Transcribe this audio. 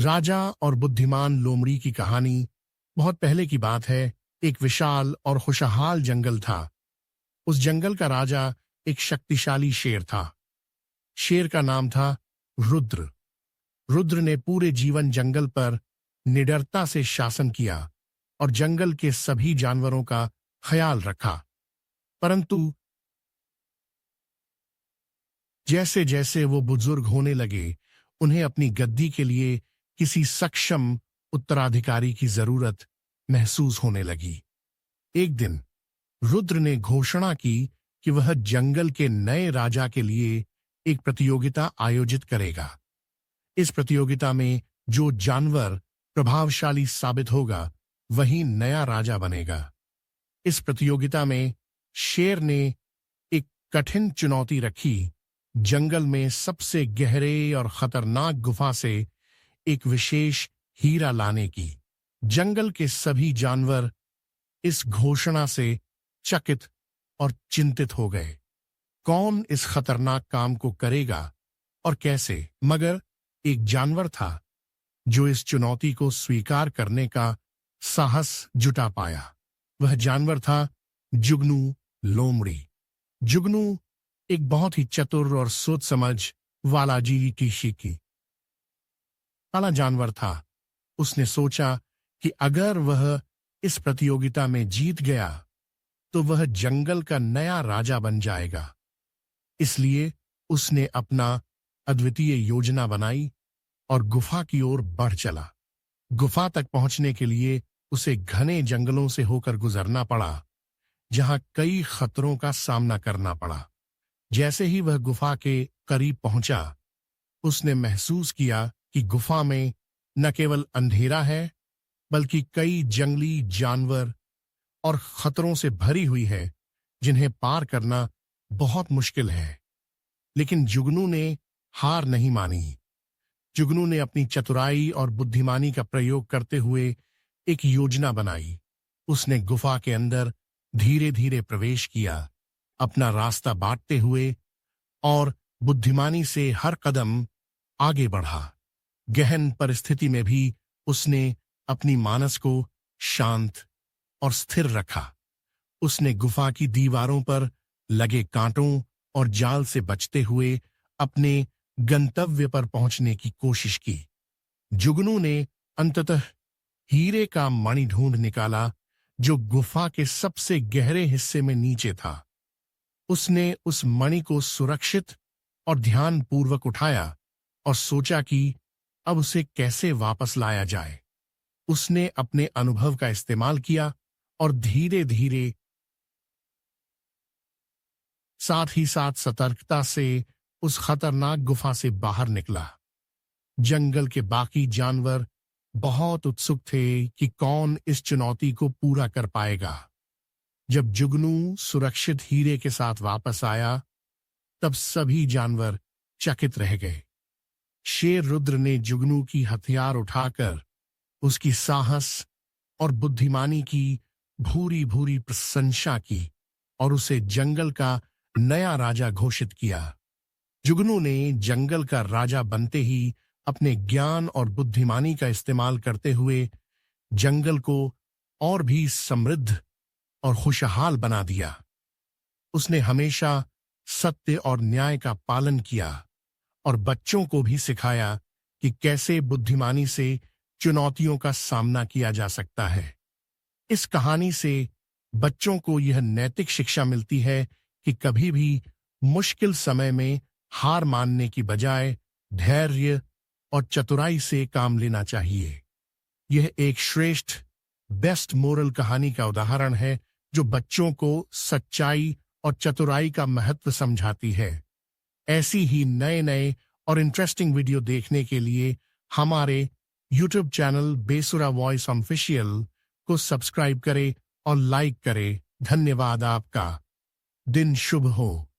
राजा और बुद्धिमान लोमड़ी की कहानी बहुत पहले की बात है। एक विशाल और खुशहाल जंगल था। उस जंगल का राजा एक शक्तिशाली शेर था। शेर का नाम था रुद्र। रुद्र ने पूरे जीवन जंगल पर निडरता से शासन किया और जंगल के सभी जानवरों का ख्याल रखा। परंतु जैसे जैसे वो बुजुर्ग होने लगे, उन्हें अपनी गद्दी के लिए किसी सक्षम उत्तराधिकारी की जरूरत महसूस होने लगी। एक दिन रुद्र ने घोषणा की कि वह जंगल के नए राजा के लिए एक प्रतियोगिता आयोजित करेगा। इस प्रतियोगिता में जो जानवर प्रभावशाली साबित होगा, वही नया राजा बनेगा। इस प्रतियोगिता में शेर ने एक कठिन चुनौती रखी। जंगल में सबसे गहरे और खतरनाक गुफा से एक विशेष हीरा लाने की। जंगल के सभी जानवर इस घोषणा से चकित और चिंतित हो गए। कौन इस खतरनाक काम को करेगा और कैसे? मगर एक जानवर था जो इस चुनौती को स्वीकार करने का साहस जुटा पाया। वह जानवर था जुगनू लोमड़ी। जुगनू एक बहुत ही चतुर और सोच समझ वाला काला जानवर था। उसने सोचा कि अगर वह इस प्रतियोगिता में जीत गया तो वह जंगल का नया राजा बन जाएगा। इसलिए उसने अपना अद्वितीय योजना बनाई और गुफा की ओर बढ़ चला। गुफा तक पहुंचने के लिए उसे घने जंगलों से होकर गुजरना पड़ा, जहां कई खतरों का सामना करना पड़ा। जैसे ही वह गुफा के करीब पहुंचा, उसने महसूस किया कि गुफा में न केवल अंधेरा है, बल्कि कई जंगली जानवर और खतरों से भरी हुई है, जिन्हें पार करना बहुत मुश्किल है। लेकिन जुगनू ने हार नहीं मानी। जुगनू ने अपनी चतुराई और बुद्धिमानी का प्रयोग करते हुए एक योजना बनाई। उसने गुफा के अंदर धीरे धीरे प्रवेश किया, अपना रास्ता बांटते हुए, और बुद्धिमानी से हर कदम आगे बढ़ा। गहन परिस्थिति में भी उसने अपनी मानस को शांत और स्थिर रखा। उसने गुफा की दीवारों पर लगे कांटों और जाल से बचते हुए अपने गंतव्य पर पहुंचने की कोशिश की। जुगनू ने अंततः हीरे का मणि ढूंढ निकाला, जो गुफा के सबसे गहरे हिस्से में नीचे था। उसने उस मणि को सुरक्षित और ध्यानपूर्वक उठाया और सोचा कि अब उसे कैसे वापस लाया जाए। उसने अपने अनुभव का इस्तेमाल किया और धीरे धीरे, साथ ही साथ सतर्कता से उस खतरनाक गुफा से बाहर निकला। जंगल के बाकी जानवर बहुत उत्सुक थे कि कौन इस चुनौती को पूरा कर पाएगा। जब जुगनू सुरक्षित हीरे के साथ वापस आया, तब सभी जानवर चकित रह गए। शेर रुद्र ने जुगनू की हथियार उठाकर उसकी साहस और बुद्धिमानी की भूरी भूरी प्रशंसा की और उसे जंगल का नया राजा घोषित किया। जुगनू ने जंगल का राजा बनते ही अपने ज्ञान और बुद्धिमानी का इस्तेमाल करते हुए जंगल को और भी समृद्ध और खुशहाल बना दिया। उसने हमेशा सत्य और न्याय का पालन किया और बच्चों को भी सिखाया कि कैसे बुद्धिमानी से चुनौतियों का सामना किया जा सकता है। इस कहानी से बच्चों को यह नैतिक शिक्षा मिलती है कि कभी भी मुश्किल समय में हार मानने की बजाय धैर्य और चतुराई से काम लेना चाहिए। यह एक श्रेष्ठ बेस्ट मोरल कहानी का उदाहरण है, जो बच्चों को सच्चाई और चतुराई का महत्व समझाती है। ऐसी ही नए नए और इंटरेस्टिंग वीडियो देखने के लिए हमारे YouTube चैनल बेसुरा वॉइस ऑफिशियल को सब्सक्राइब करें और लाइक करें। धन्यवाद। आपका दिन शुभ हो।